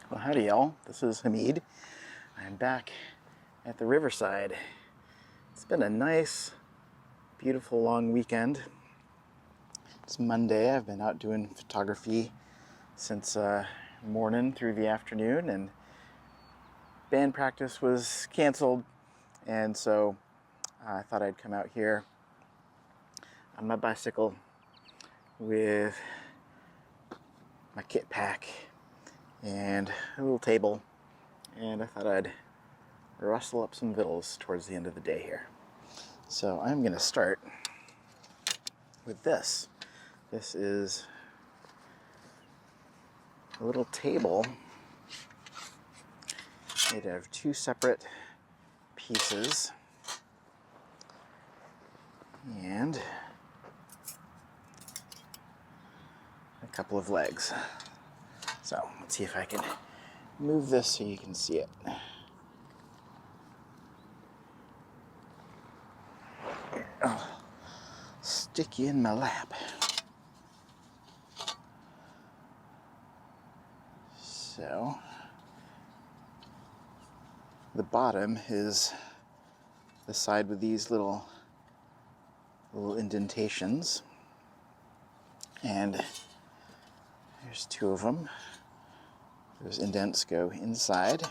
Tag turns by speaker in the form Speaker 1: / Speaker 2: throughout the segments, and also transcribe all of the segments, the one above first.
Speaker 1: Well, howdy y'all, this is Hamid. I'm back at the riverside. It's been a nice, beautiful long weekend. It's Monday. I've been out doing photography since morning through the afternoon, and band practice was canceled, and so I thought I'd come out here on my bicycle with my kit pack and a little table, and I thought I'd rustle up some victuals towards the end of the day here. So I'm going to start with this. This is a little table made out of two separate pieces and a couple of legs. So let's see if I can move this so you can see it. Oh, stick you in my lap. So the bottom is the side with these little indentations, and there's two of them. Those indents go inside,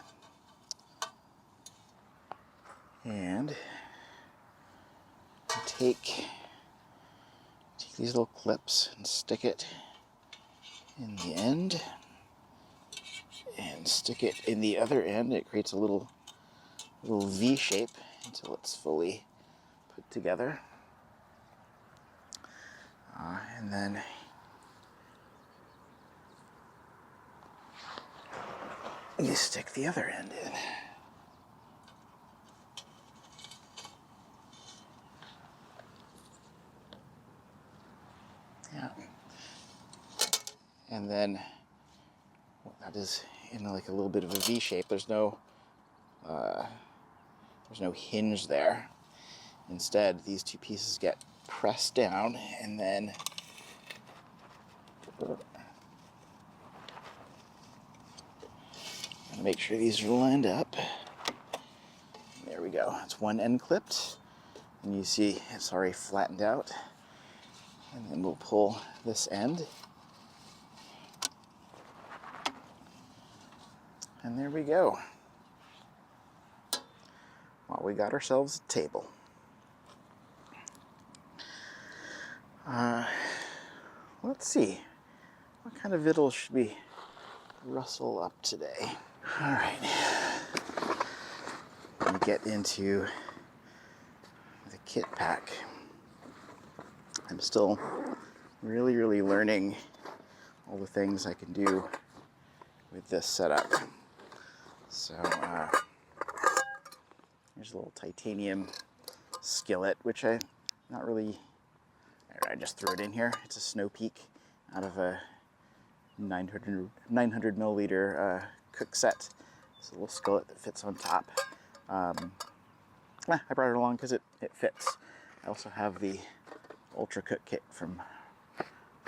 Speaker 1: and you take these little clips and stick it in the end, and stick it in the other end. It creates a little V shape until it's fully put together, and then you stick the other end in. Yeah. And then that is in like a little bit of a V shape. There's no hinge there. Instead, these two pieces get pressed down, and then make sure these are lined up. There we go. That's one end clipped, and you see it's already flattened out. And then we'll pull this end, and there we go. Well, we got ourselves a table. Let's see, what kind of victuals should we rustle up today? All right, we get into the kit pack. I'm still really learning all the things I can do with this setup. So here's a little titanium skillet, which I just threw it in here. It's a Snow Peak out of a 900 milliliter cook set. It's a little skillet that fits on top. I brought it along because it fits. I also have the Ultra Cook Kit from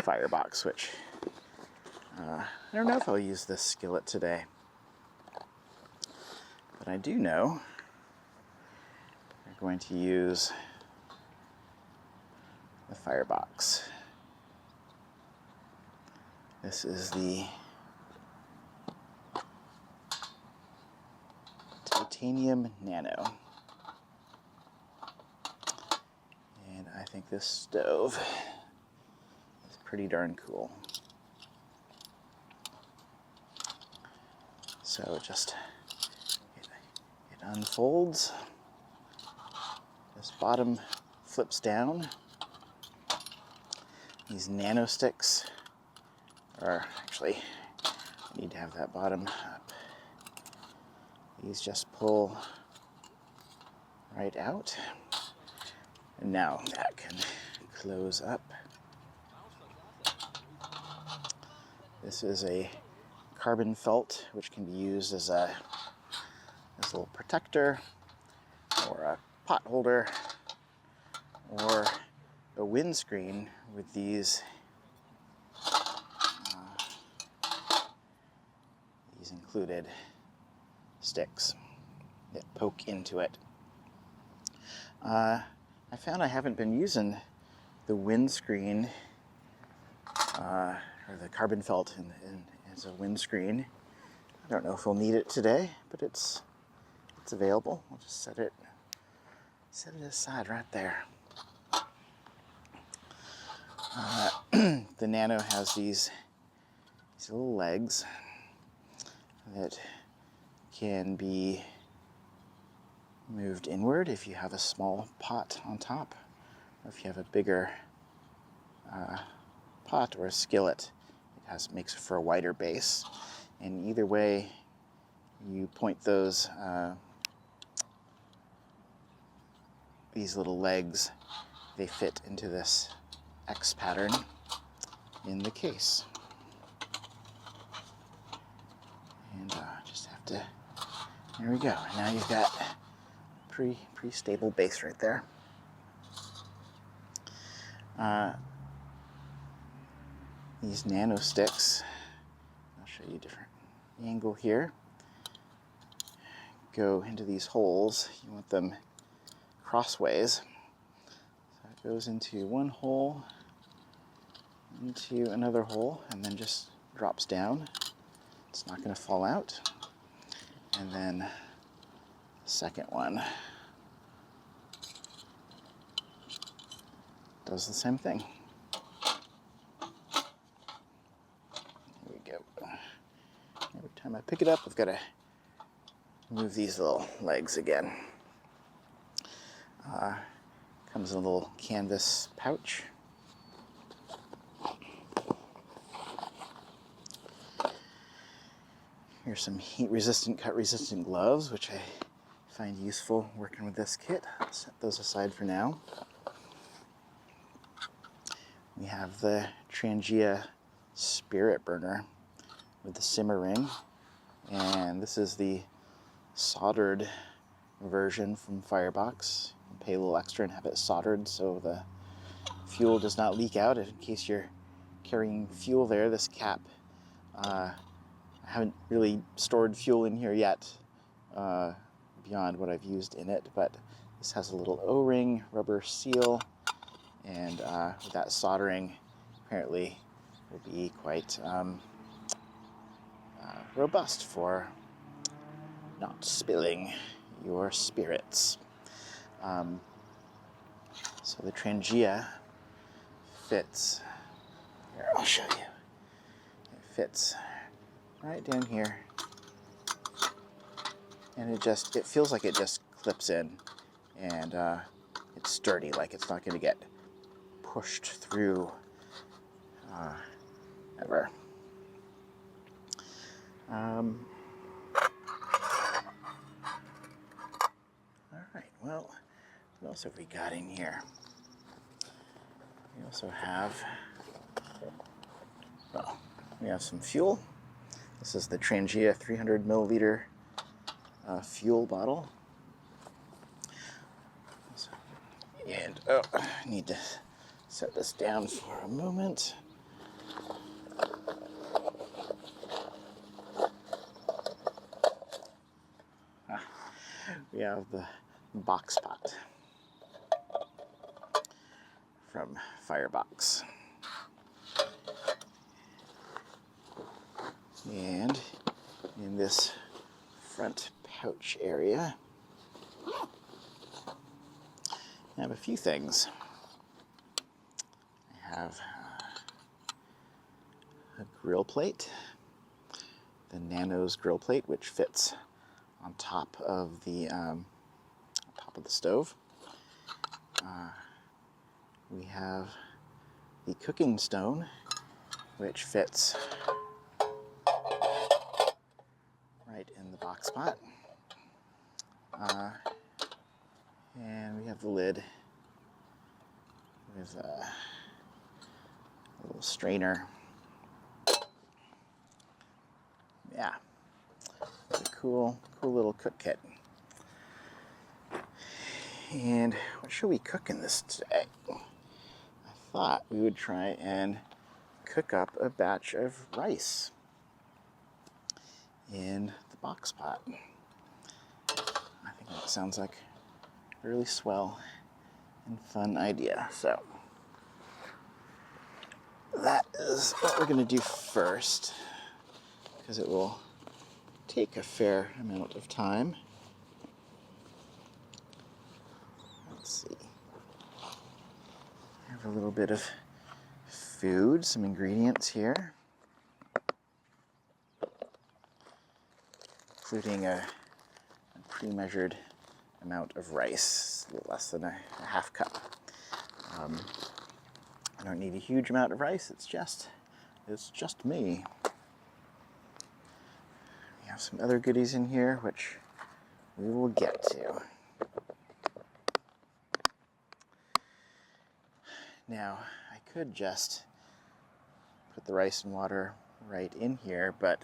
Speaker 1: Firebox, which I don't know if I'll use this skillet today, but I do know I'm going to use the Firebox. This is the Titanium Nano, and I think this stove is pretty darn cool. So it unfolds. This bottom flips down. These nano sticks are actually, I need to have that bottom up. These just pull right out, and now that can close up. This is a carbon felt, which can be used as a little protector, or a pot holder, or a windscreen with these these included sticks that poke into it. I found I haven't been using the windscreen or the carbon felt as a windscreen. I don't know if we'll need it today, but it's available. We'll just set it aside right there. The Nano has these little legs that can be moved inward if you have a small pot on top, or if you have a bigger pot or a skillet. It makes for a wider base, and either way you point these little legs, they fit into this X pattern in the case. And just have to, there we go. Now you've got pretty stable base right there. These nano sticks, I'll show you a different angle here, go into these holes. You want them crossways. So it goes into one hole, into another hole, and then just drops down. It's not going to fall out. And then the second one does the same thing. There we go. Every time I pick it up, I've got to move these little legs again. Comes in a little canvas pouch. Here's some heat-resistant, cut-resistant gloves, which I find useful working with this kit. I'll set those aside for now. We have the Trangia spirit burner with the simmer ring, and this is the soldered version from Firebox. You can pay a little extra and have it soldered so the fuel does not leak out. In case you're carrying fuel there, this cap, I haven't really stored fuel in here yet beyond what I've used in it, but this has a little O-ring rubber seal, and with that soldering apparently will be quite robust for not spilling your spirits. So the Trangia fits, here I'll show you, it fits right down here, and it feels like it just clips in, and it's sturdy, like it's not going to get pushed through ever. Alright, well, what else have we got in here? We also have, well, we have some fuel. This is the Trangia 300 milliliter fuel bottle. And, oh, I need to set this down for a moment. We have the box pot from Firebox. And in this front pouch area, I have a few things. I have a grill plate, the Nano's grill plate, which fits on top of the stove. We have the cooking stone, which fits right in the box pot. And we have the lid with a little strainer. Yeah, it's a cool little cook kit. And what should we cook in this today? I thought we would try and cook up a batch of rice. in the box pot. I think that sounds like a really swell and fun idea. So that is what we're going to do first, because it will take a fair amount of time. Let's see. I have a little bit of food, some ingredients here, including a pre-measured amount of rice, a little less than a half cup. I don't need a huge amount of rice, it's just me. We have some other goodies in here, which we will get to. Now, I could just put the rice and water right in here, but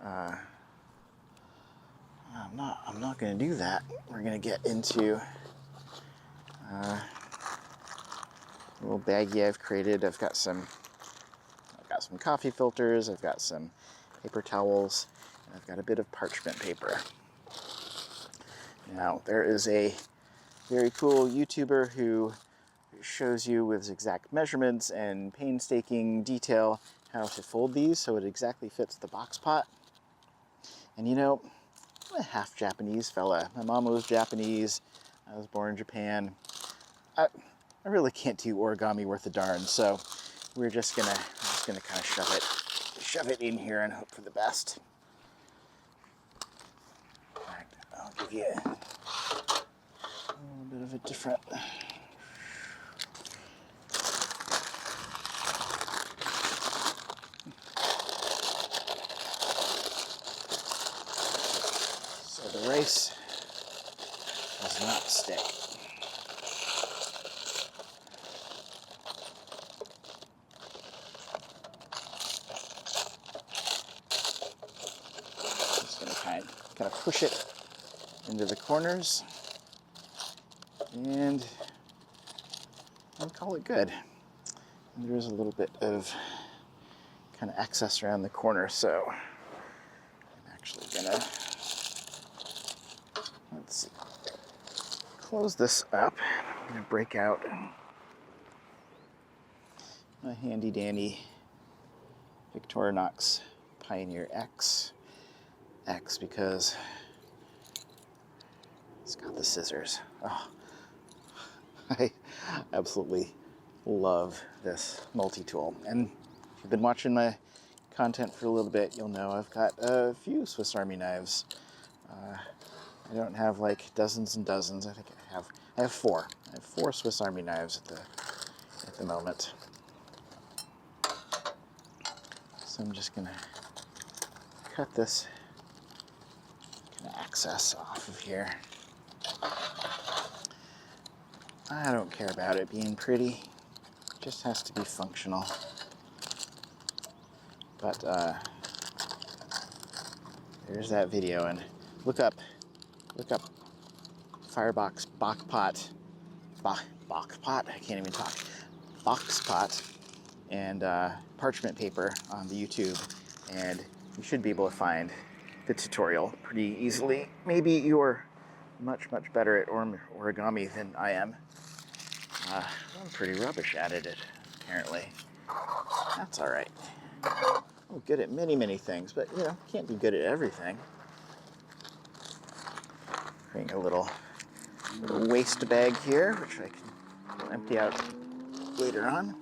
Speaker 1: I'm not going to do that. We're going to get into a little baggie I've created. I've got some coffee filters, I've got some paper towels, and I've got a bit of parchment paper. Now, there is a very cool YouTuber who shows you with exact measurements and painstaking detail how to fold these so it exactly fits the box pot. And you know, I'm a half Japanese fella. My mom was Japanese. I was born in Japan. I really can't do origami worth a darn, so we're just gonna kind of shove it in here and hope for the best. In fact, I'll give you a little bit of a different. So the rice does not stick. Just going to kind of push it into the corners and call it good. And there is a little bit of kind of excess around the corner, so I'm actually gonna, let's see, close this up. I'm gonna break out my handy dandy Victorinox Pioneer X because it's got the scissors. Oh, I absolutely love this multi-tool. And if you've been watching my content for a little bit, you'll know I've got a few Swiss Army knives. I don't have like dozens and dozens. I think I have four. I have 4 Swiss Army knives at the moment. So I'm just gonna cut this kind of excess off of here. I don't care about it being pretty. It just has to be functional. But there's that video, and look up Firebox Box Pot. I can't even talk. Box pot and parchment paper on the YouTube, and you should be able to find the tutorial pretty easily. Maybe you're much better at origami than I am. I'm pretty rubbish at it, apparently. That's all right. I'm good at many things, but you know, can't be good at everything. Creating a little waste bag here, which I can empty out later on.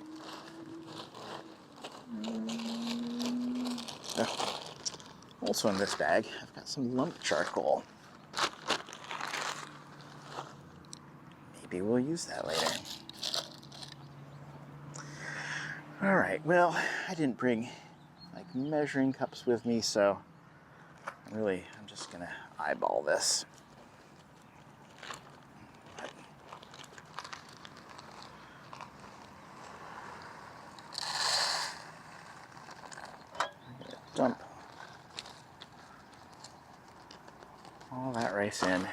Speaker 1: Also in this bag, I've got some lump charcoal. Maybe we'll use that later. All right, well, I didn't bring like measuring cups with me, so I'm just gonna eyeball this. Dump all that rice in,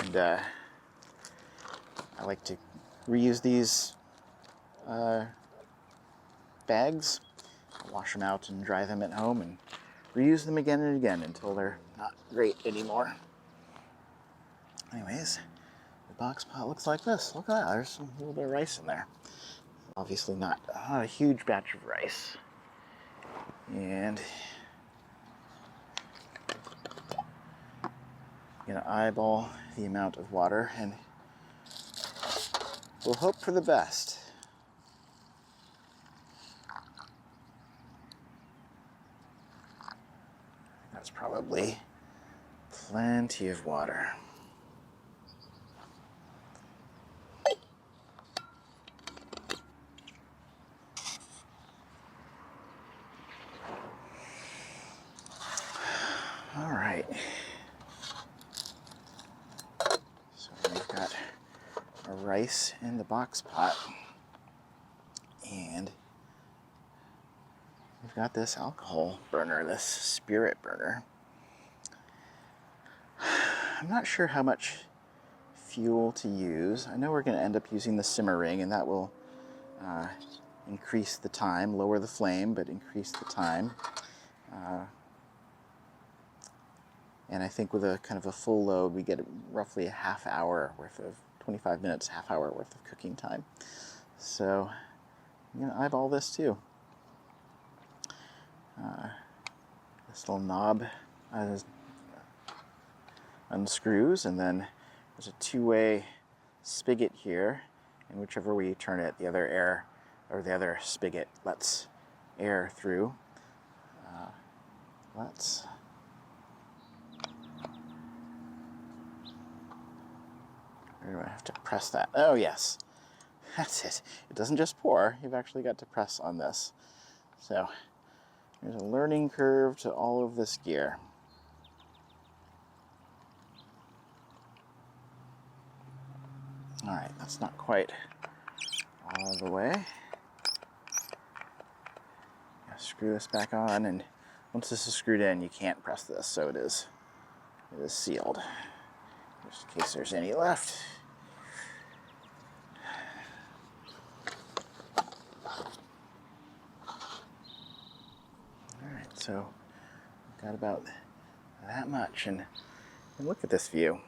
Speaker 1: and I like to reuse these bags. wash them out and dry them at home and reuse them again and again until they're not great anymore. Anyways, the box pot looks like this. Look at that, there's a little bit of rice in there. Obviously not a huge batch of rice. And I'm gonna eyeball the amount of water and we'll hope for the best. That's probably plenty of water. All right. So we've got our rice in the box pot, and we've got this alcohol burner, this spirit burner. I'm not sure how much fuel to use. I know we're going to end up using the simmer ring, and that will increase the time, lower the flame, but increase the time. And I think with a kind of a full load, we get roughly a half hour worth of, 25 minutes, half hour worth of cooking time. So I'm going to eyeball this too. This little knob unscrews, and then there's a two-way spigot here, and whichever way you turn it, the other air, or the other spigot lets air through. Where do I have to press that? Oh yes, that's it. It doesn't just pour, you've actually got to press on this. So there's a learning curve to all of this gear. All right, that's not quite all the way. Screw this back on, and once this is screwed in, you can't press this, so it is sealed. Just in case there's any left. All right, so we've got about that much, and look at this view.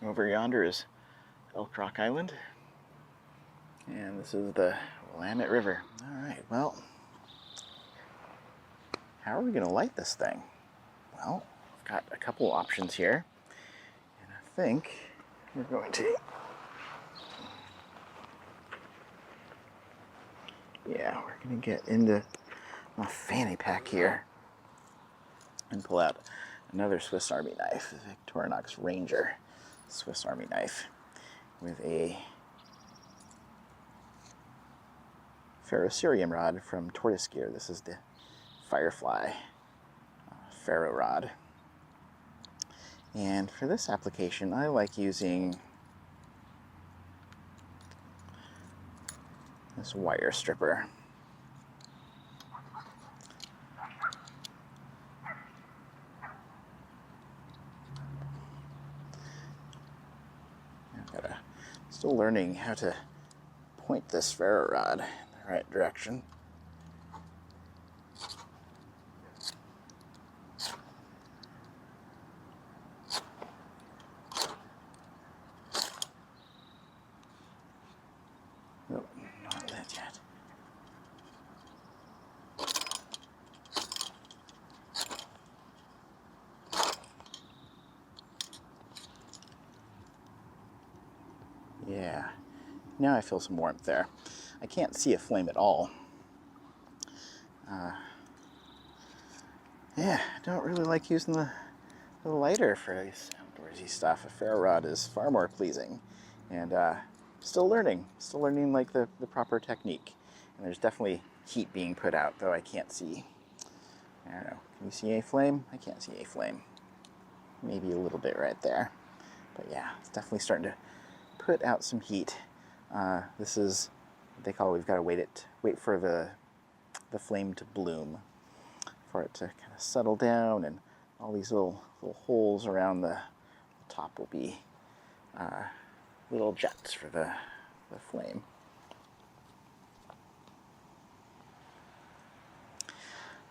Speaker 1: Over yonder is Elk Rock Island, and this is the Willamette River. All right, well, how are we going to light this thing? Well, I've got a couple options here, and I think we're going to, yeah, we're going to get into my fanny pack here and pull out another Swiss Army knife, the Victorinox Ranger Swiss Army knife with a ferrocerium rod from Tortoise Gear. This is the Firefly ferro rod. And for this application, I like using this wire stripper. Still learning how to point this ferro rod in the right direction. Nope, not lit yet. Yeah, now I feel some warmth there. I can't see a flame at all. Yeah, I don't really like using the lighter for this outdoorsy stuff. A ferro rod is far more pleasing, and still learning like the proper technique. And there's definitely heat being put out, though I can't see. I don't know. Can you see a flame? I can't see a flame. Maybe a little bit right there, but yeah, it's definitely starting to put out some heat. This is what they call, we've got to wait for the flame to bloom, for it to kind of settle down, and all these little holes around the top will be little jets for the flame.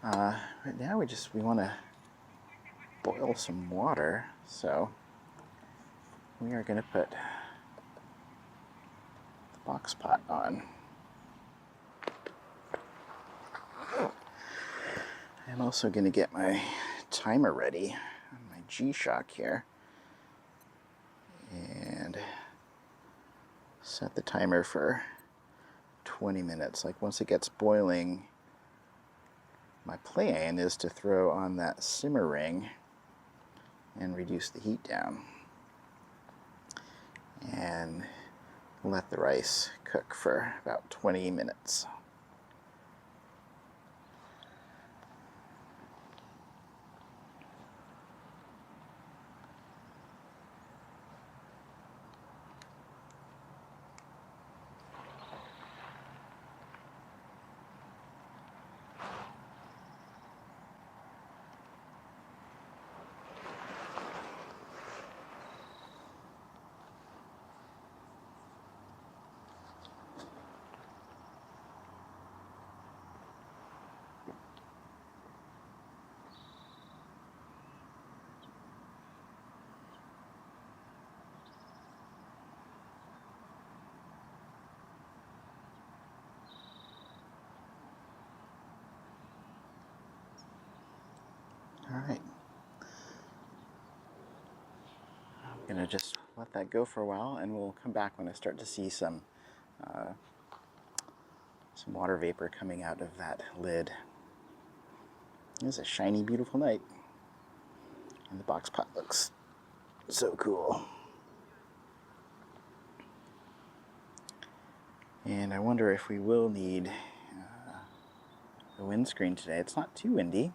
Speaker 1: Right now we want to boil some water, so we are going to put the box pot on. I'm also going to get my timer ready on my G-Shock here and set the timer for 20 minutes. Like once it gets boiling, my plan is to throw on that simmer ring and reduce the heat down and let the rice cook for about 20 minutes. All right. I'm going to just let that go for a while, and we'll come back when I start to see some water vapor coming out of that lid. It's a shiny, beautiful night, and the box pot looks so cool. And I wonder if we will need the windscreen today. It's not too windy.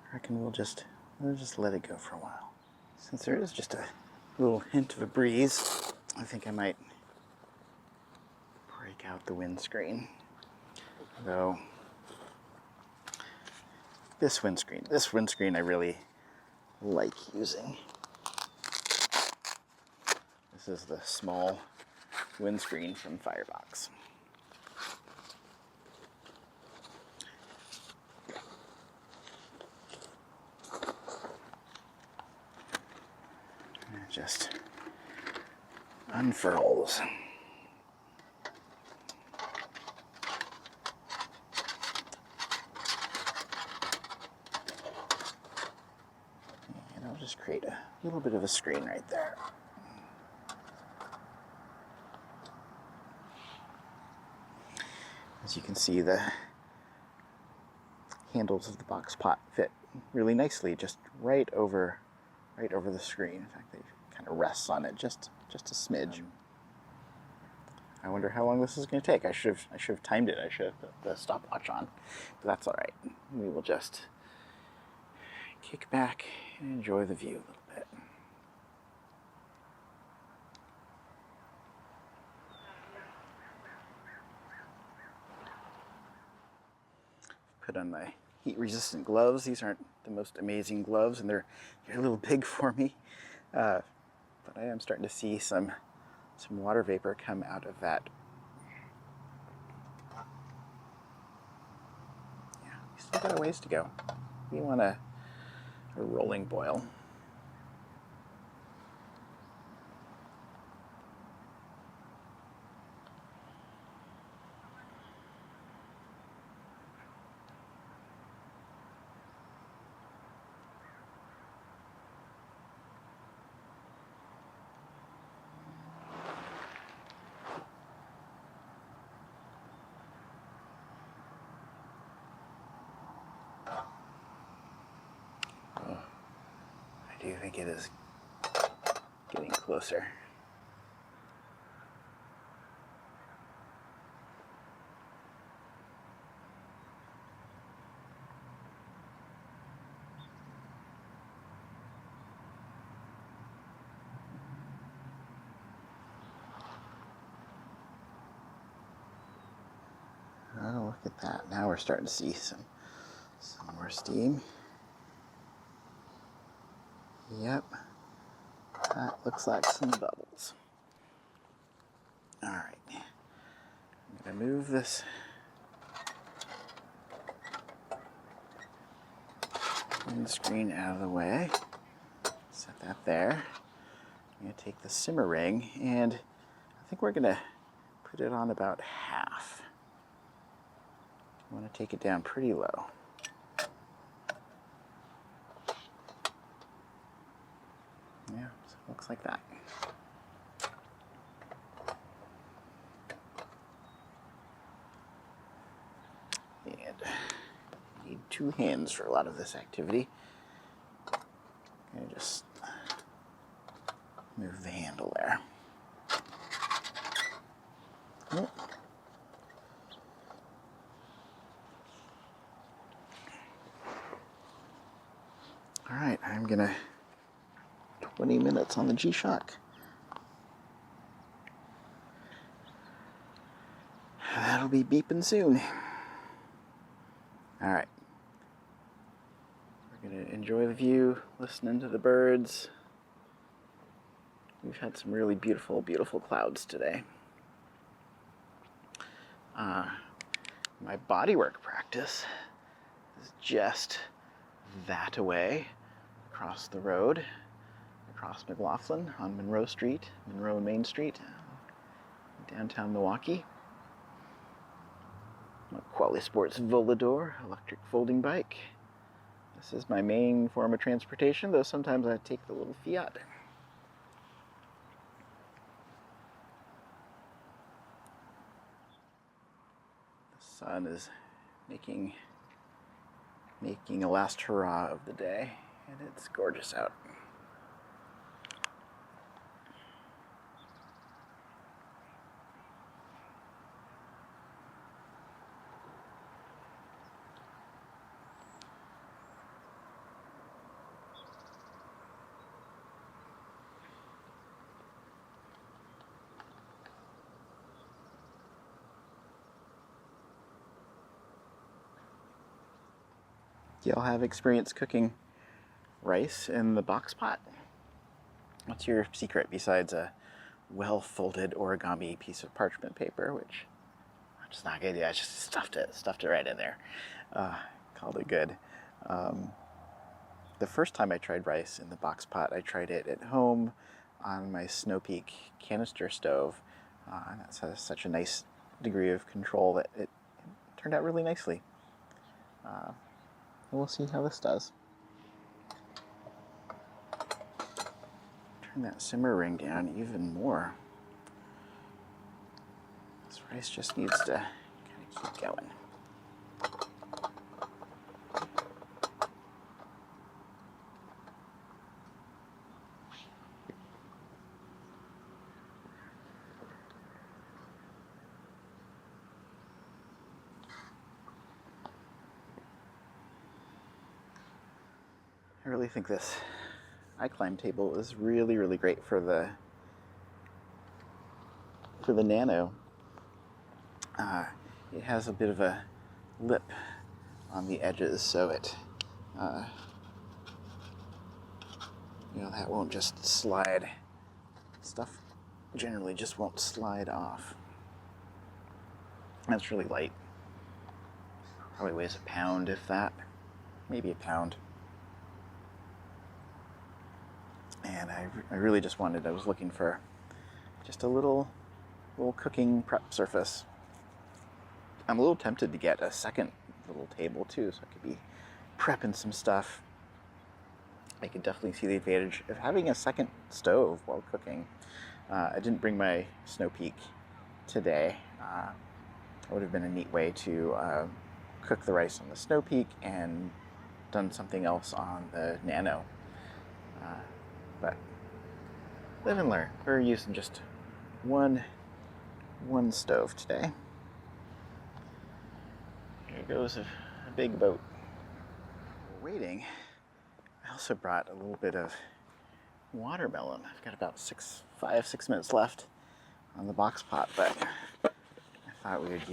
Speaker 1: I reckon we'll just let it go for a while. Since there is just a little hint of a breeze, I think I might break out the windscreen. Though this windscreen I really like using. This is the small windscreen from Firebox. And it just unfurls. And I'll just create a little bit of a screen right there. As you can see, the handles of the box pot fit really nicely, just right over the screen. In fact, they kind of rests on it just a smidge. I wonder how long this is going to take. I should have timed it. I should have put the stopwatch on, but that's all right. We will just kick back and enjoy the view a little bit. Put on my heat-resistant gloves. These aren't the most amazing gloves, and they're a little big for me. But I am starting to see some water vapor come out of that. Yeah, we still got a ways to go. We want a rolling boil. I do think it is getting closer. Oh, look at that. Now we're starting to see some more steam. Yep, that looks like some bubbles. All right, I'm I move this screen out of the way. Set that there. I'm going to take the simmer ring, and I think we're going to put it on about half. I want to take it down pretty low. Yeah, so it looks like that. And need 2 hands for a lot of this activity. I'm going to just move the handle there. Oh. All right, I'm gonna 20 minutes on the G-Shock. That'll be beeping soon. All right. We're gonna enjoy the view, listening to the birds. We've had some really beautiful, beautiful clouds today. My bodywork practice is just that away, across the road, across McLaughlin on Monroe and Main Street, downtown Milwaukee. My Quali Sports Volador electric folding bike. This is my main form of transportation, though sometimes I take the little Fiat. The sun is making a last hurrah of the day, and it's gorgeous out. Do y'all have experience cooking rice in the box pot? What's your secret besides a well-folded origami piece of parchment paper, which I'm just not gonna do. I just stuffed it right in there. Called it good. The first time I tried rice in the box pot, I tried it at home on my Snow Peak canister stove. And that has such a nice degree of control that it turned out really nicely. We'll see how this does. Turn that simmer ring down even more. This rice just needs to kind of keep going. I really think this iClimb table is really, really great for the Nano. It has a bit of a lip on the edges, so it that won't just slide. Stuff generally just won't slide off. That's really light. Probably weighs a pound, if that. Maybe a pound. And I really just I was looking for just a little cooking prep surface. I'm a little tempted to get a second little table too, so I could be prepping some stuff. I could definitely see the advantage of having a second stove while cooking. I didn't bring my Snow Peak today. It would have been a neat way to cook the rice on the Snow Peak and done something else on the Nano. But live and learn. We're using just one stove today. Here goes a big boat. We're waiting. I also brought a little bit of watermelon. I've got about 5-6 minutes left on the box pot, but I thought we would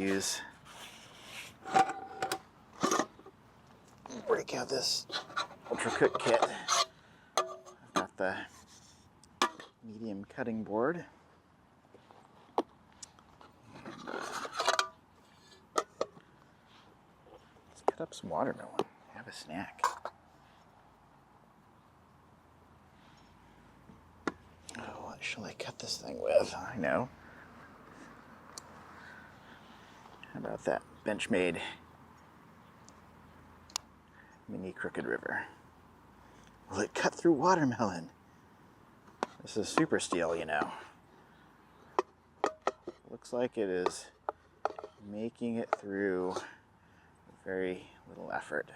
Speaker 1: break out this Ultra Cook kit. I've got the medium cutting board. up some watermelon. Have a snack. Oh, what shall I cut this thing with? I know. How about that Benchmade Mini Crooked River? Will it cut through watermelon? This is super steel, you know. Looks like it is making it through with very little effort.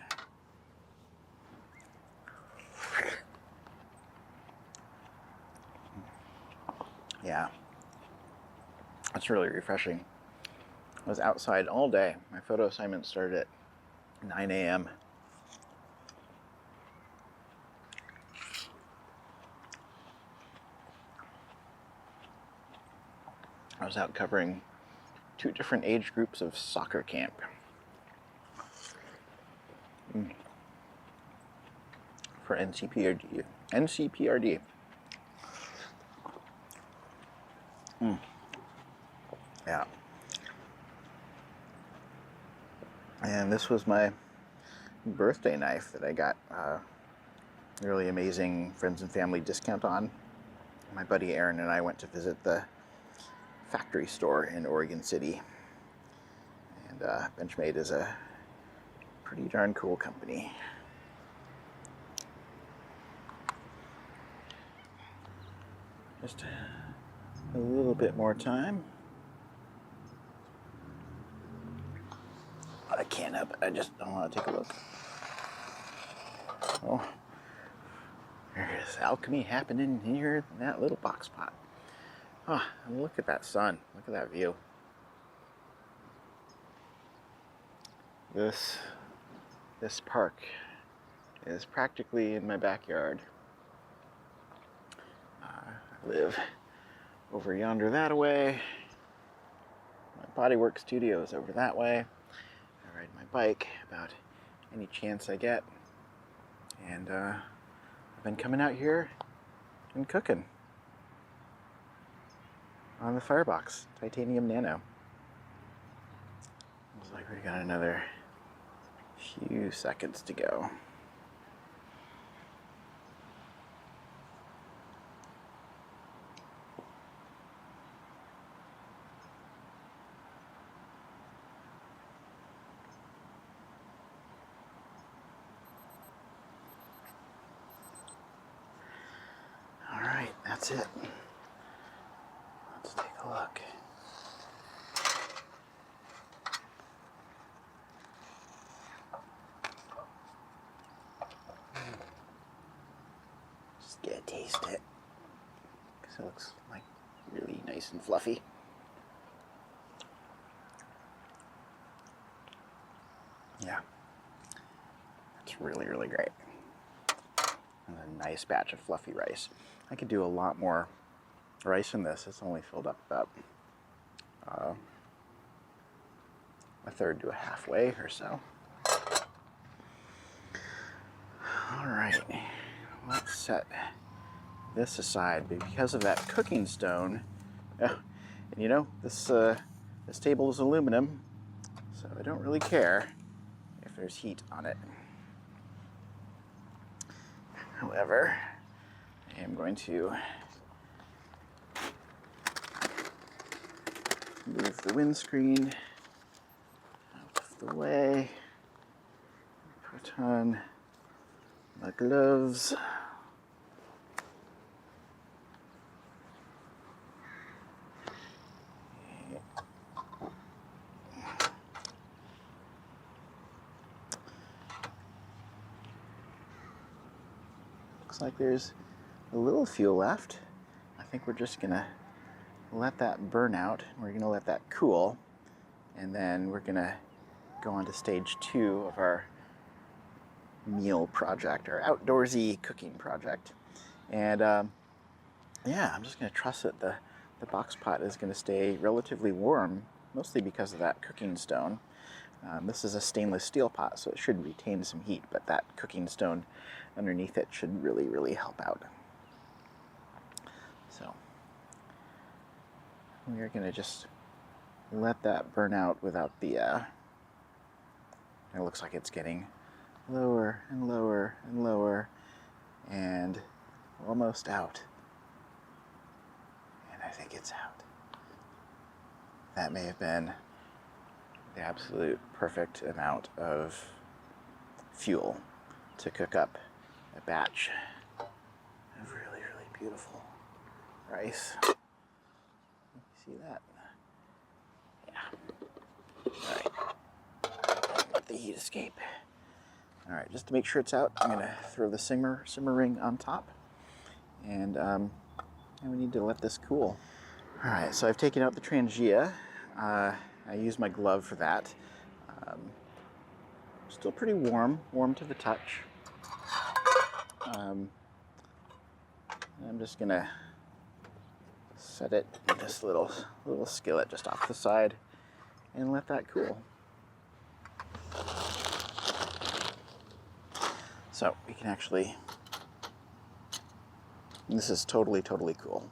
Speaker 1: Yeah, that's really refreshing. I was outside all day. My photo assignment started at 9 a.m. I was out covering 2 different age groups of soccer camp. For NCPRD. NCPRD. Yeah. And this was my birthday knife that I got really amazing friends and family discount on. My buddy Aaron and I went to visit the factory store in Oregon City. And Benchmade is a pretty darn cool company. Just a little bit more time. I can't help it. I just don't want to take a look. Oh, there's alchemy happening here in that little box pot. Oh, and look at that sun. Look at that view. This park is practically in my backyard. I live over yonder that way. My bodywork studio is over that way. I ride my bike about any chance I get. And I've been coming out here and cooking on the Firebox Titanium Nano. Looks like we got another few seconds to go. All right, that's it. Let's take a look. Just get a taste it, because it looks like really nice and fluffy. Yeah, it's really, really great. And a nice batch of fluffy rice. I could do a lot more rice in this. It's only filled up about a third to a halfway or so. All right, let's set this aside. Because of that cooking stone, and you know, this table is aluminum, so I don't really care if there's heat on it. However, I am going to move the windscreen out of the way, put on my gloves. Looks like there's a little fuel left. I think we're just gonna let that burn out. We're gonna let that cool, and then we're gonna go on to stage 2 of our meal project, our outdoorsy cooking project. And yeah, I'm just gonna trust that the box pot is gonna stay relatively warm, mostly because of that cooking stone. This is a stainless steel pot, so it should retain some heat, but that cooking stone underneath it should really, really help out. So we're gonna just let that burn out without the And it looks like it's getting lower and lower and lower, and almost out. And I think it's out. That may have been the absolute perfect amount of fuel to cook up a batch of really, really beautiful rice. See that? Yeah. Alright. Let the heat escape. Alright, just to make sure it's out, I'm going to throw the simmering on top. And we need to let this cool. Alright, so I've taken out the Trangia. I use my glove for that. Still pretty warm to the touch. I'm just going to set it in this little skillet just off the side and let that cool. So we can actually, this is totally cool.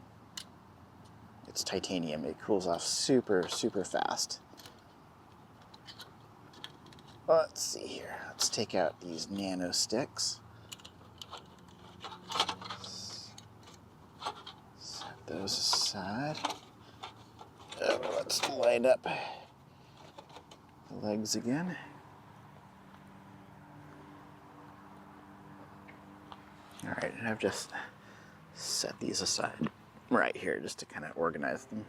Speaker 1: It's titanium. It cools off super fast. Let's see here. Let's take out these nano sticks. Set those aside. Let's line up the legs again. All right, and I've just set these aside right here just to kind of organize them.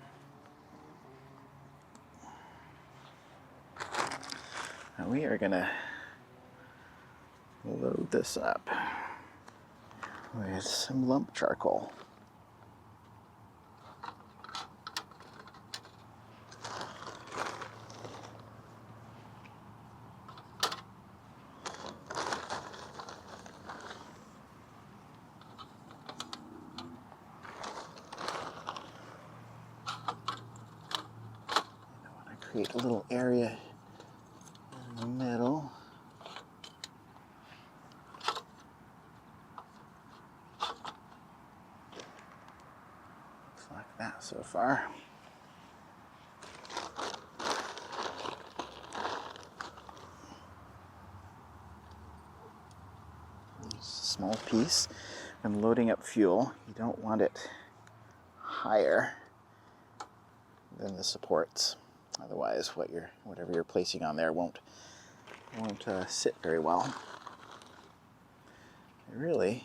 Speaker 1: Now we are gonna load this up with some lump charcoal. Create a little area in the middle. Looks like that so far. Just a small piece. I'm loading up fuel. You don't want it higher than the supports. Otherwise, whatever you're placing on there won't sit very well. It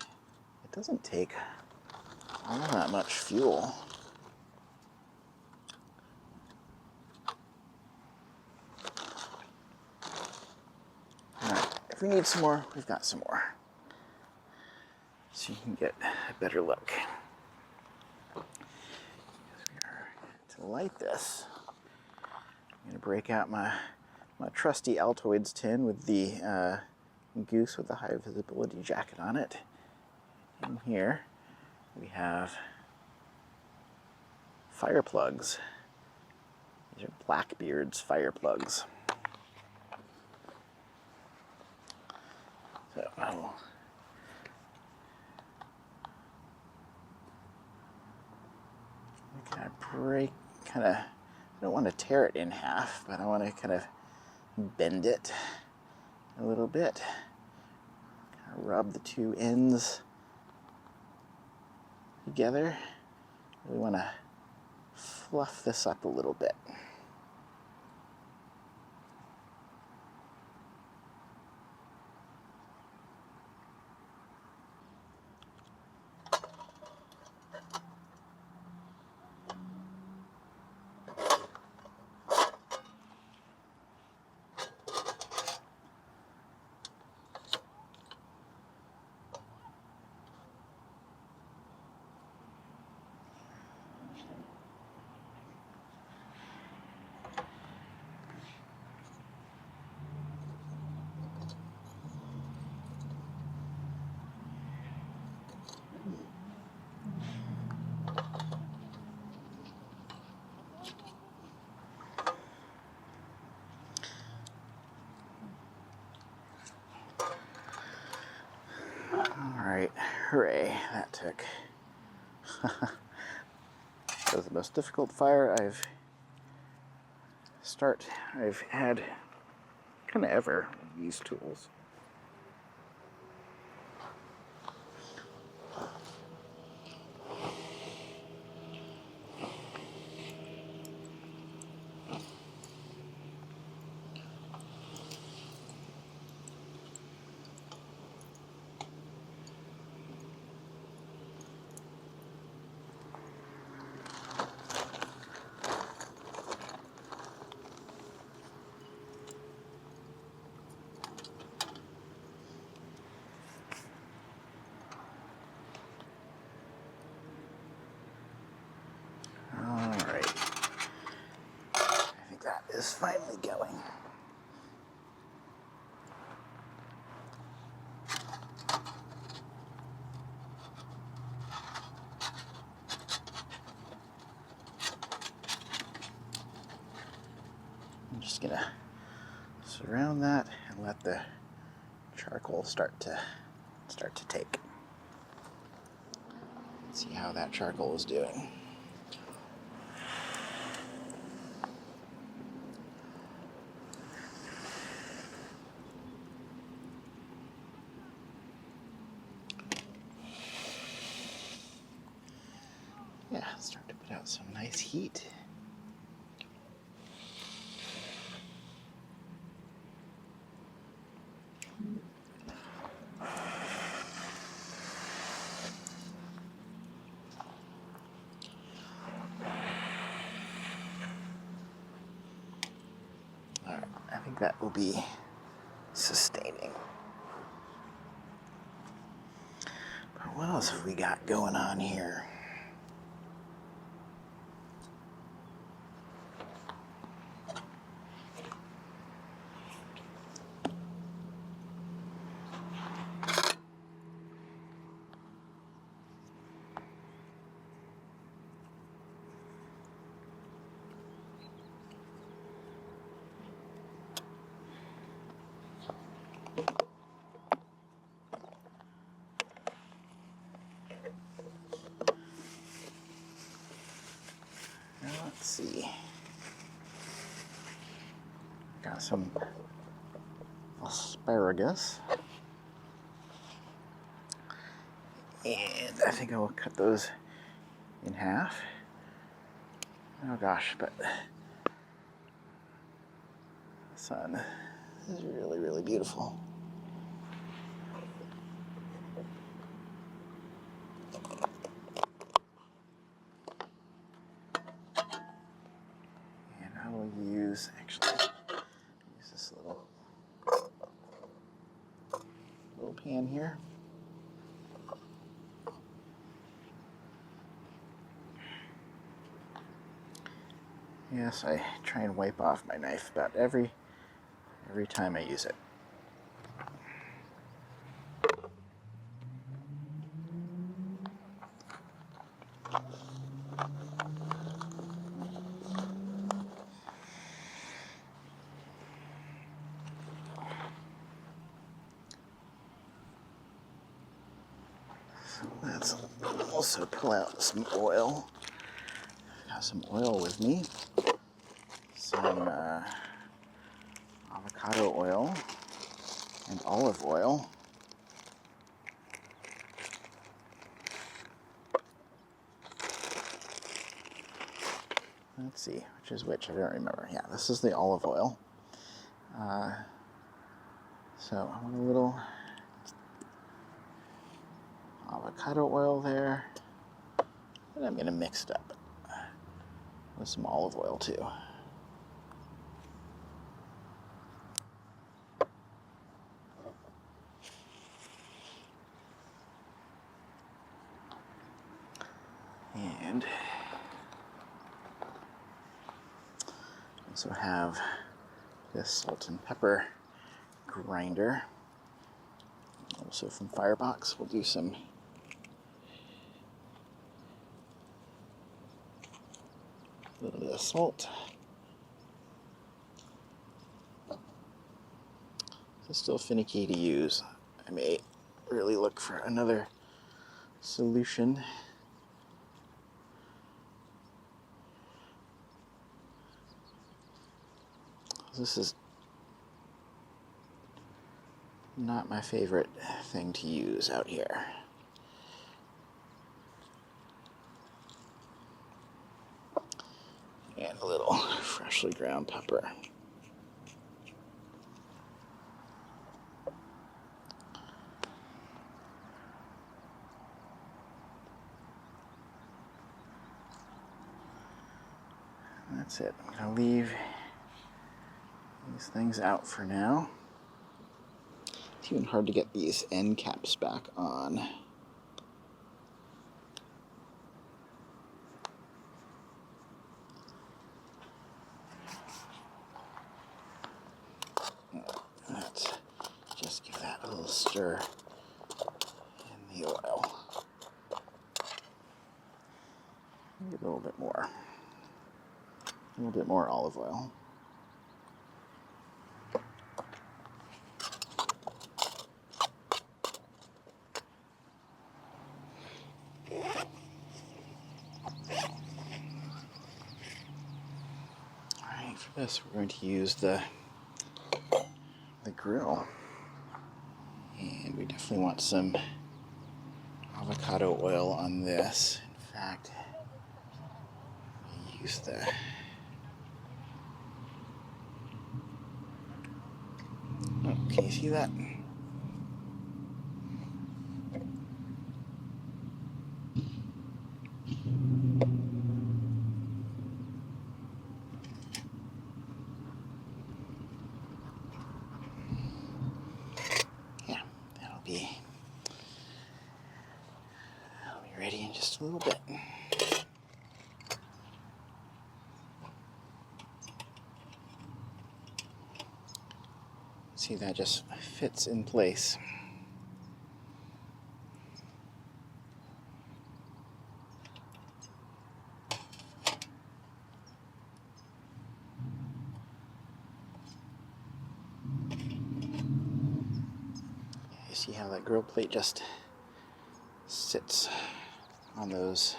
Speaker 1: doesn't take all that much fuel. All right, if we need some more, we've got some more. So you can get a better look. To light this, I'm going to break out my trusty Altoids tin with the goose with the high visibility jacket on it. In here we have fire plugs. These are Blackbeard's fire plugs. So I'll I don't want to tear it in half, but I want to kind of bend it a little bit. Kind of rub the two ends together. We want to fluff this up a little bit. Alright, hooray, that took. That was the most difficult fire I've had kind of ever. these tools. Alright, I think that is finally going. I'm just gonna surround that and let the charcoal start to take. Let's see how that charcoal is doing. Yeah, start to put out some nice heat. Alright, I think that will be sustaining. But what else have we got going on here? Let's see. Got some asparagus. And I think I will cut those in half. Oh gosh, but the sun is really, really beautiful. And I will use this little pan here. Yes, I try and wipe off my knife about every time I use it. So let's also pull out some oil. Got some oil with me. Some avocado oil and olive oil. Let's see, which is which, I don't remember. Yeah, this is the olive oil. So I want a little avocado oil there. And I'm gonna mix it up with some olive oil too. And also have this salt and pepper grinder. Also from Firebox, we'll do some a little bit of salt. It's still finicky to use. I may really look for another solution. This is not my favorite thing to use out here. And a little freshly ground pepper. That's it. I'm going to leave these things out for now. It's even hard to get these end caps back on. Let's just give that a little stir in the oil. Maybe a little bit more. A little bit more olive oil. Alright, for this we're going to use the grill. And we definitely want some avocado oil on this. In fact, use the can you see that? Yeah, that'll be ready in just a little bit. See, that just fits in place. You see how that grill plate just sits on those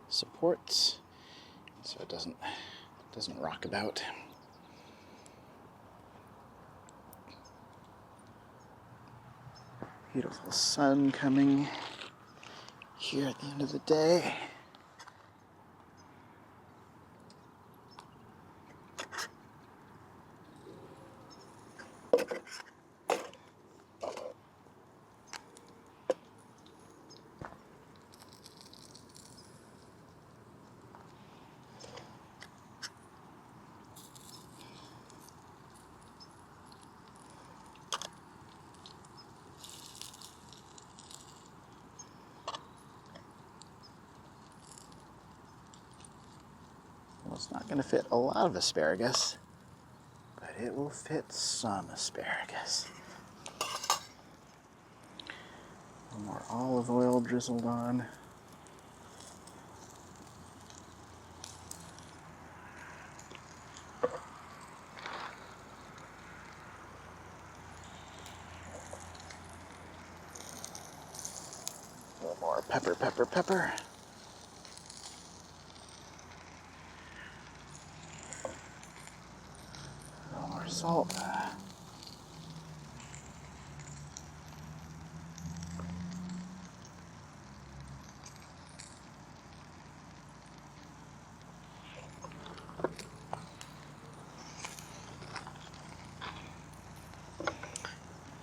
Speaker 1: supports so it doesn't rock about. Beautiful sun coming here at the end of the day. Well, it's not going to fit a lot of asparagus, but it will fit some asparagus. A little more olive oil drizzled on. A little more pepper, pepper, pepper. A little more salt.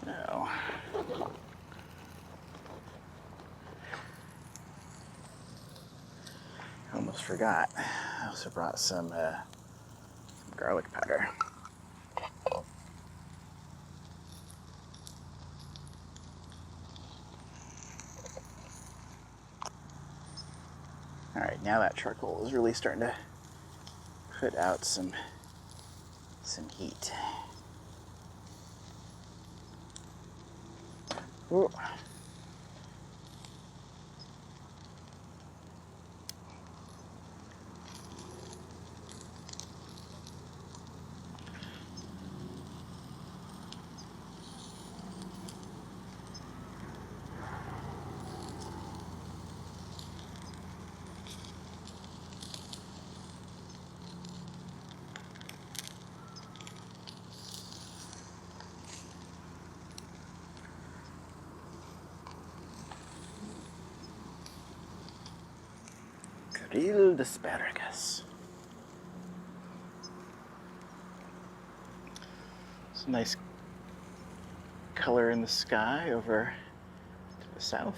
Speaker 1: Now, I almost forgot. I also brought some garlic powder. Alright, now that charcoal is really starting to put out some heat. Ooh. grilled asparagus. It's a nice color in the sky over to the south.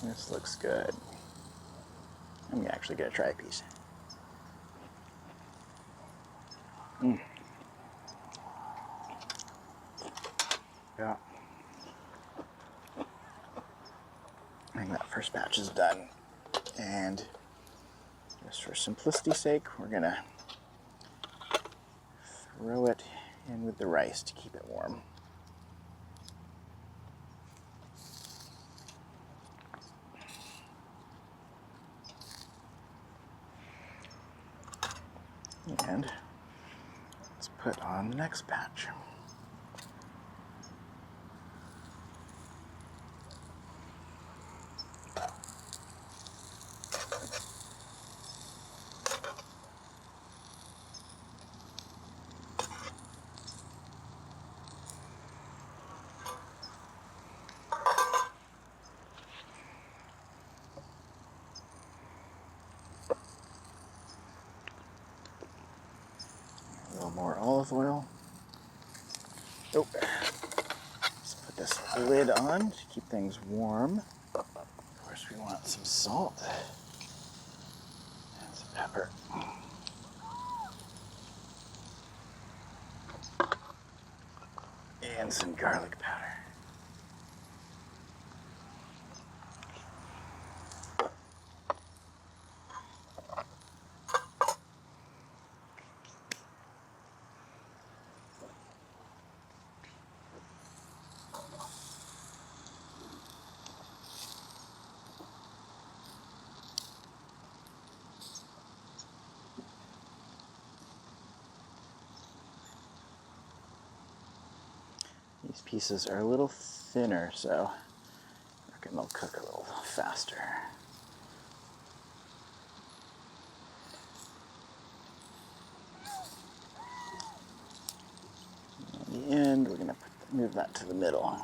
Speaker 1: This looks good. I'm actually gonna try a piece. Yeah. I think that first batch is done. And just for simplicity's sake, we're gonna throw it in with the rice to keep it warm. And let's put on the next batch. A little more olive oil. Oh, let's put this lid on to keep things warm. Of course, we want some salt and some pepper. And some garlic powder. These pieces are a little thinner, so I reckon they'll cook a little faster. In the end, we're gonna move that to the middle.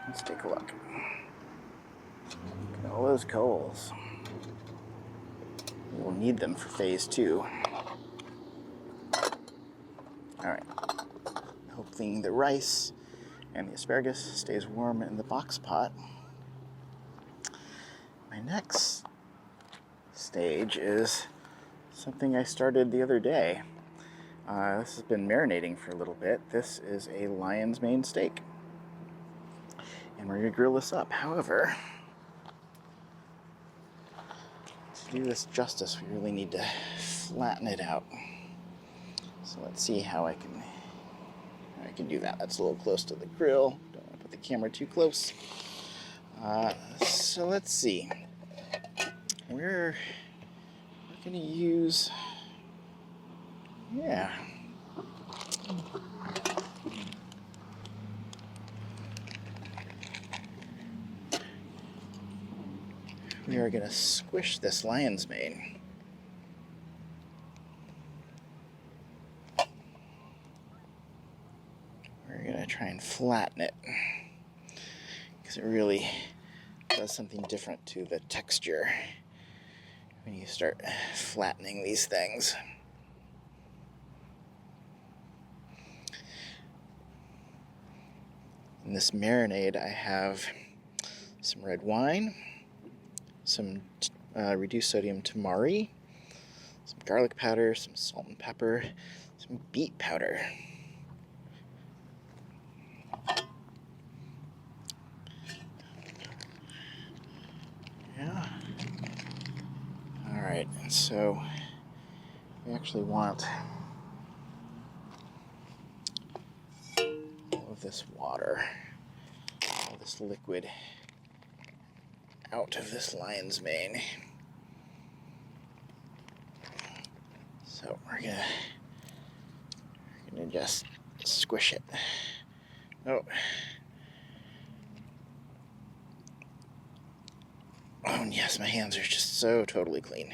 Speaker 1: Let's take a look. Look at all those coals. We'll need them for phase 2. Alright. Hopefully the rice and the asparagus stays warm in the box pot. My next stage is something I started the other day. This has been marinating for a little bit. This is a lion's mane steak. And we're gonna grill this up. However, to do this justice, we really need to flatten it out. So let's see how I can do that. That's a little close to the grill. Don't want to put the camera too close. So let's see. We're gonna use, yeah. We are gonna squish this lion's mane. We're gonna try and flatten it, because it really does something different to the texture when you start flattening these things. In this marinade, I have some red wine, some reduced sodium tamari, some garlic powder, some salt and pepper, some beet powder. Yeah. Alright, and so we actually want all of this water, all this liquid out of this lion's mane. So we're gonna just squish it. Oh. Oh, and yes, my hands are just so totally clean.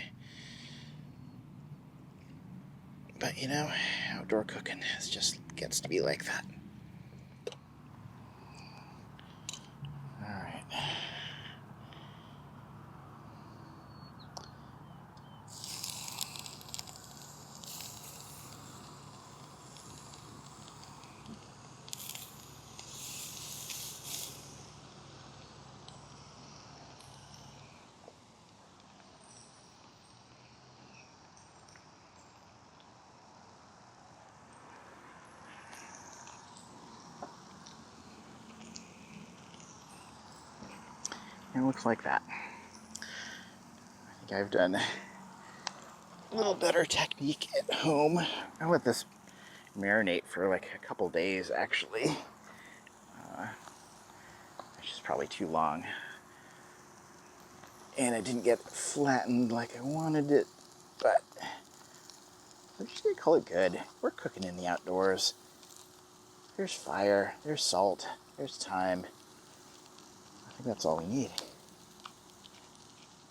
Speaker 1: But you know, outdoor cooking just gets to be like that. Alright. It looks like that. I think I've done a little better technique at home. I let this marinate for like a couple days, actually. Which is probably too long. And it didn't get flattened like I wanted it, but I'm just gonna call it good. We're cooking in the outdoors. There's fire, there's salt, there's thyme. I think that's all we need.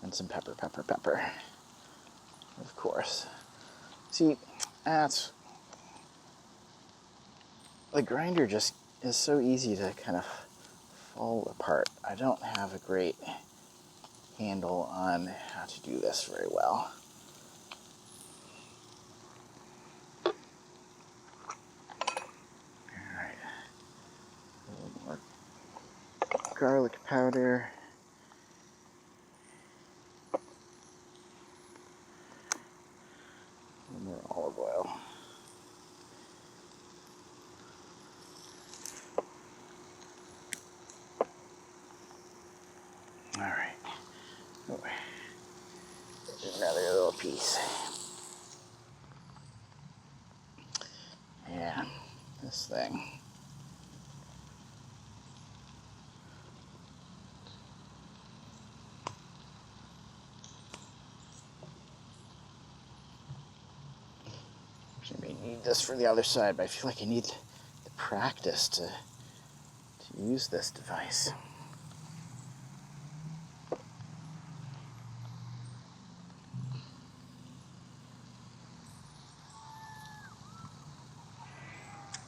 Speaker 1: And some pepper, pepper, pepper. Of course. See, that's... the grinder just is so easy to kind of fall apart. I don't have a great handle on how to do this very well. Alright. A little more garlic powder. A little more olive oil. Alright. Oh, another little piece. Yeah, this thing. I may need this for the other side, but I feel like I need the practice to use this device.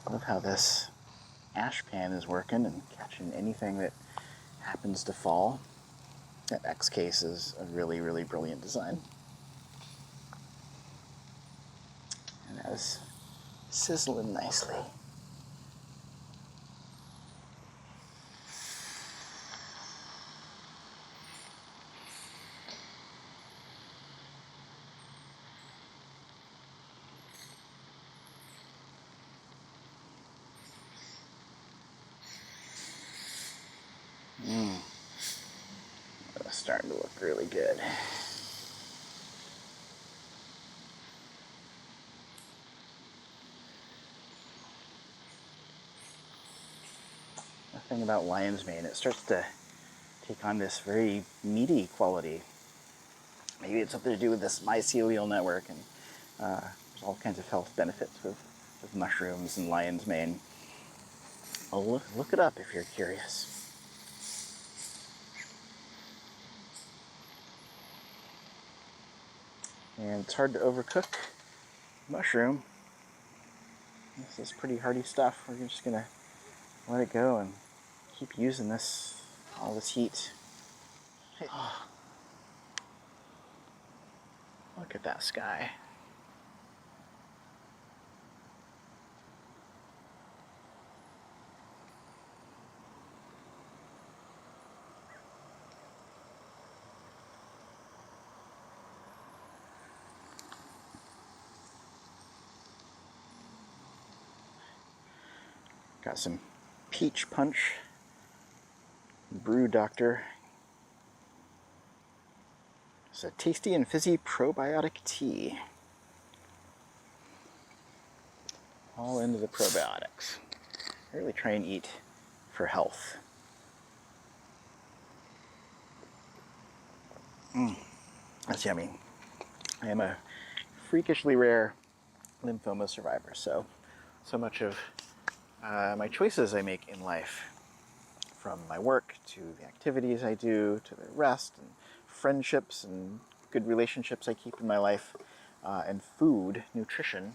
Speaker 1: I love how this ash pan is working and catching anything that happens to fall. That X case is a really, really brilliant design. And that is sizzling nicely. That's starting to look really good. The thing about lion's mane, it starts to take on this very meaty quality. Maybe it's something to do with this myofascial network, and there's all kinds of health benefits with mushrooms and lion's mane. Well, look it up if you're curious. And it's hard to overcook mushroom. This is pretty hearty stuff. We're just gonna let it go and keep using this, all this heat. Hey. Oh. Look at that sky. Got some peach punch, Brew Doctor. It's a tasty and fizzy probiotic tea. All into the probiotics. I really try and eat for health. That's yummy. I am a freakishly rare lymphoma survivor, so much of my choices I make in life, from my work to the activities I do, to the rest and friendships and good relationships I keep in my life, and food, nutrition,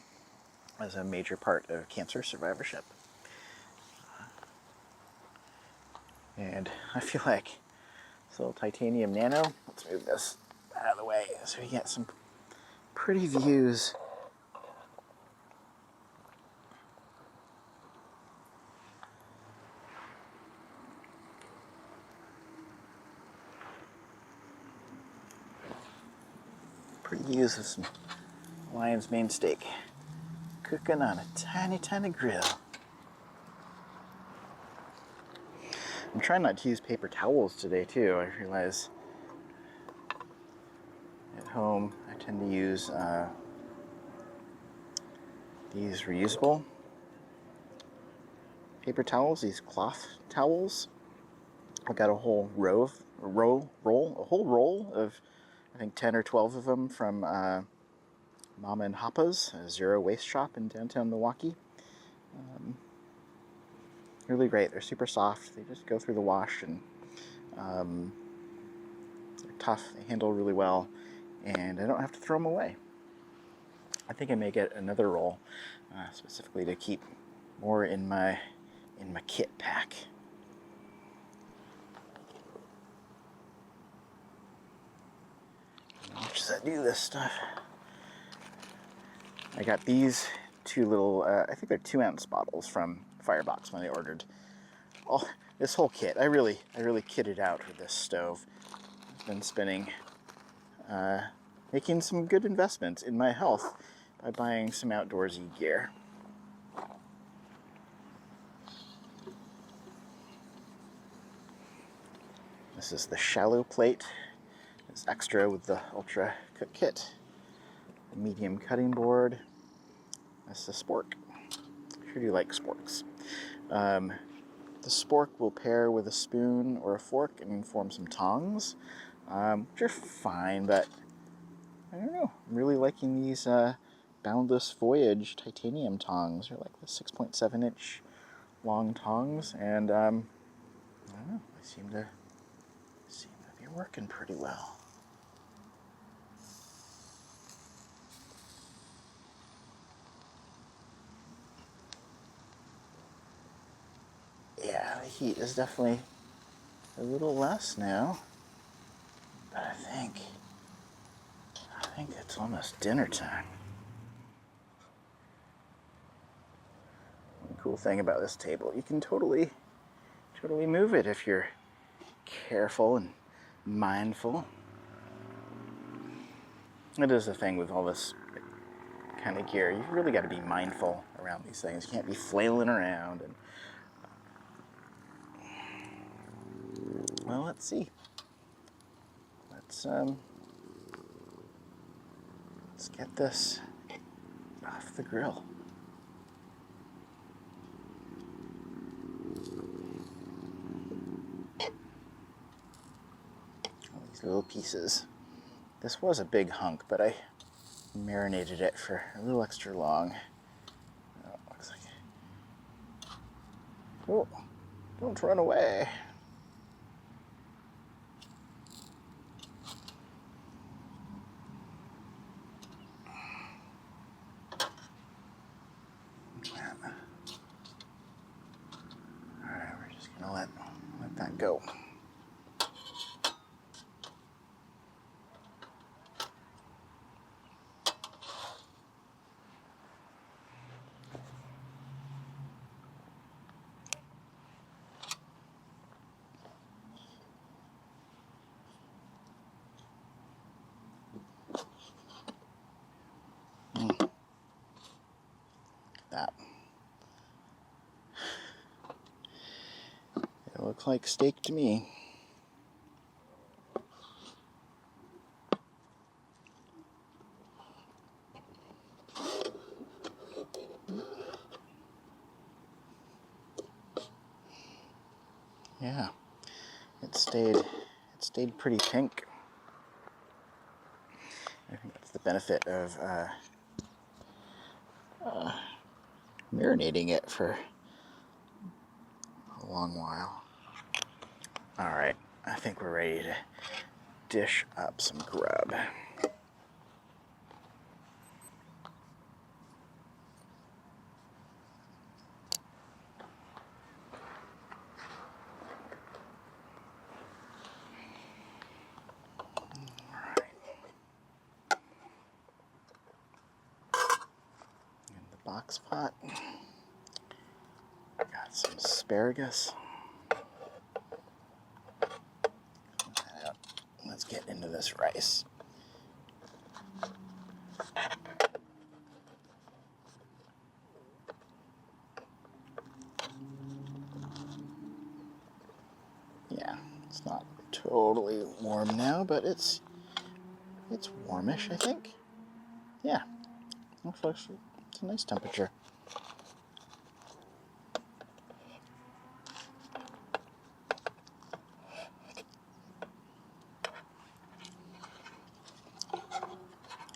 Speaker 1: as a major part of cancer survivorship. And I feel like this little Titanium Nano, let's move this out of the way so we get some pretty views. Pretty views of some lion's mane steak cooking on a tiny, tiny grill. I'm trying not to use paper towels today too. I realize at home I tend to use these reusable paper towels, these cloth towels. I've got a whole roll of, I think 10 or 12 of them from Mama and Papa's, a zero waste shop in downtown Milwaukie. Really great. They're super soft. They just go through the wash, and they're tough. They handle really well, and I don't have to throw them away. I think I may get another roll, specifically to keep more in my kit pack. How much does that do, this stuff? I got these two little, I think they're 2-ounce bottles from Firebox when I ordered this whole kit. I really kitted out with this stove. I've been spending, making some good investments in my health by buying some outdoorsy gear. This is the shallow plate. It's extra with the Ultra Cook Kit. The medium cutting board. That's the spork. I sure do like sporks. The spork will pair with a spoon or a fork and form some tongs, which are fine, but I don't know. I'm really liking these Boundless Voyage titanium tongs. They're like the 6.7-inch long tongs, and I don't know. They seem to be working pretty well. Yeah, the heat is definitely a little less now, but I think it's almost dinner time. The cool thing about this table, you can totally move it if you're careful and mindful. It is the thing with all this kind of gear. You've really got to be mindful around these things. You can't be flailing around. And well, let's see. Let's get this off the grill. All these little pieces. This was a big hunk, but I marinated it for a little extra long. Oh, looks like it. Oh, don't run away. Alright, we're just gonna let that go. That. look like steak to me. Yeah, it stayed pretty pink. I think that's the benefit of marinating it for a long while. All right, I think we're ready to dish up some grub. Box pot. Got some asparagus. Let's get into this rice. Yeah, it's not totally warm now, but it's warmish, I think. Yeah, looks like it's a nice temperature.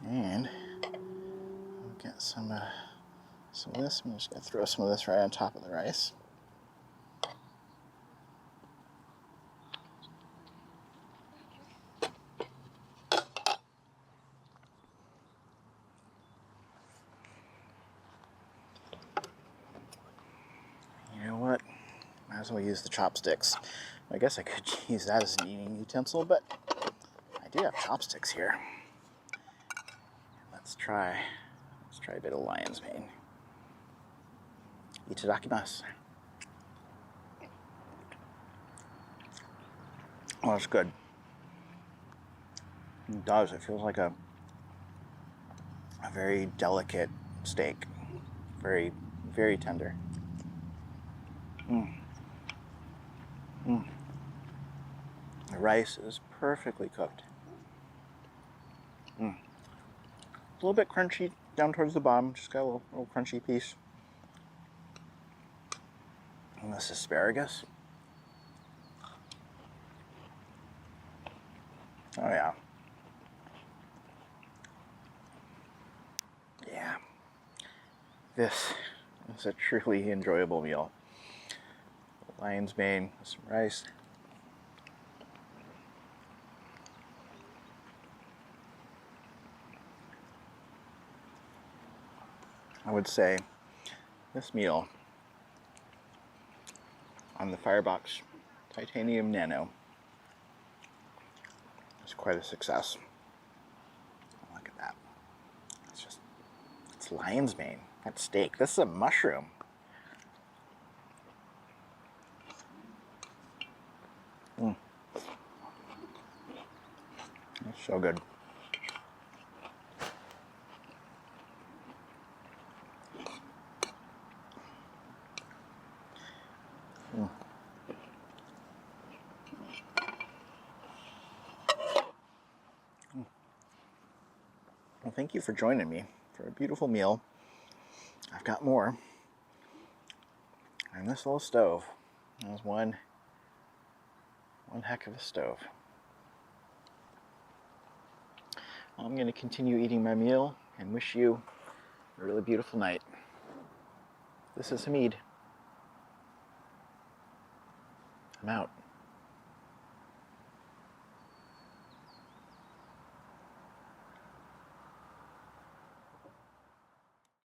Speaker 1: And we'll get some of this. I'm just going to throw some of this right on top of the rice. You know what? Might as well use the chopsticks. I guess I could use that as an eating utensil, but I do have chopsticks here. Let's try a bit of lion's mane. Itadakimasu. Oh, it's good. It does. It feels like a very delicate steak. Very, very tender. The rice is perfectly cooked. A little bit crunchy down towards the bottom. Just got a little crunchy piece. And this asparagus. Oh yeah. Yeah. This is a truly enjoyable meal. Lion's mane with some rice. I would say this meal on the Firebox Titanium Nano is quite a success. Look at that. It's lion's mane. That's steak. This is a mushroom. It's so good. Well, thank you for joining me for a beautiful meal. I've got more. And this little stove is one heck of a stove. I'm going to continue eating my meal and wish you a really beautiful night. This is Hamid. I'm out.